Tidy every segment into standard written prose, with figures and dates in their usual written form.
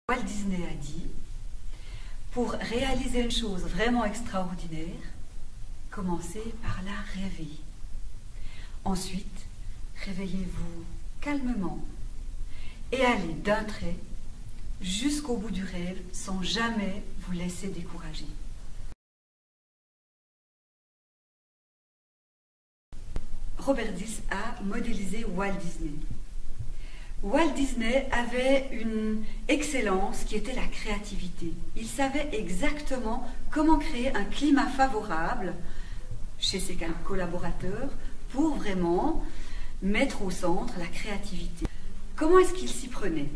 Walt Disney a dit, pour réaliser une chose vraiment extraordinaire, commencez par la rêver. Ensuite, réveillez-vous calmement et allez d'un trait jusqu'au bout du rêve sans jamais vous laisser décourager. Robert Dilts a modélisé Walt Disney. Walt Disney avait une excellence qui était la créativité. Il savait exactement comment créer un climat favorable chez ses collaborateurs pour vraiment mettre au centre la créativité. Comment est-ce qu'il s'y prenait?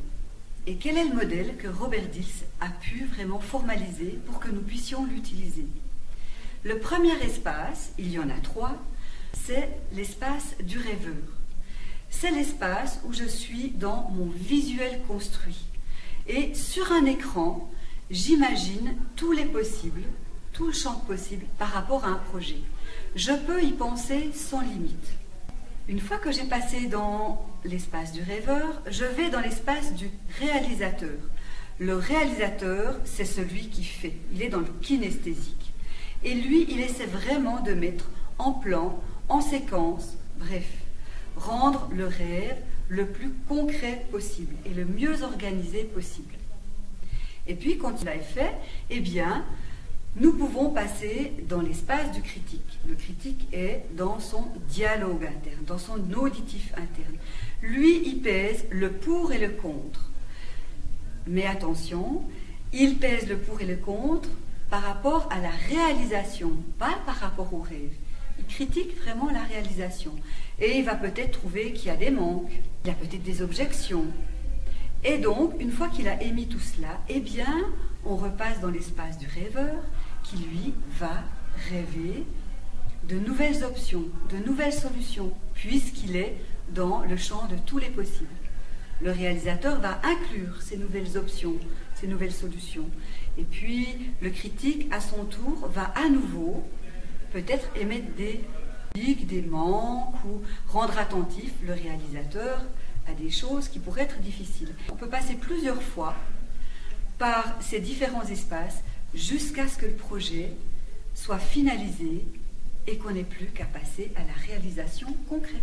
Et quel est le modèle que Robert Dilts a pu vraiment formaliser pour que nous puissions l'utiliser? Le premier espace, il y en a 3, c'est l'espace du rêveur. C'est l'espace où je suis dans mon visuel construit. Et sur un écran, j'imagine tous les possibles, tout le champ possible par rapport à un projet. Je peux y penser sans limite. Une fois que j'ai passé dans l'espace du rêveur, je vais dans l'espace du réalisateur. Le réalisateur, c'est celui qui fait. Il est dans le kinesthésique. Et lui, il essaie vraiment de mettre en plan, en séquence, bref, rendre le rêve le plus concret possible et le mieux organisé possible. Et puis, quand il a fait, eh bien, nous pouvons passer dans l'espace du critique. Le critique est dans son dialogue interne, dans son auditif interne. Lui, il pèse le pour et le contre. Mais attention, il pèse le pour et le contre par rapport à la réalisation, pas par rapport au rêve. Il critique vraiment la réalisation. Et il va peut-être trouver qu'il y a des manques, il y a peut-être des objections. Et donc, une fois qu'il a émis tout cela, eh bien, on repasse dans l'espace du rêveur qui, lui, va rêver de nouvelles options, de nouvelles solutions, puisqu'il est dans le champ de tous les possibles. Le réalisateur va inclure ces nouvelles options, ces nouvelles solutions. Et puis, le critique, à son tour, va à nouveau peut-être émettre des manques ou rendre attentif le réalisateur à des choses qui pourraient être difficiles. On peut passer plusieurs fois par ces différents espaces jusqu'à ce que le projet soit finalisé et qu'on n'ait plus qu'à passer à la réalisation concrète.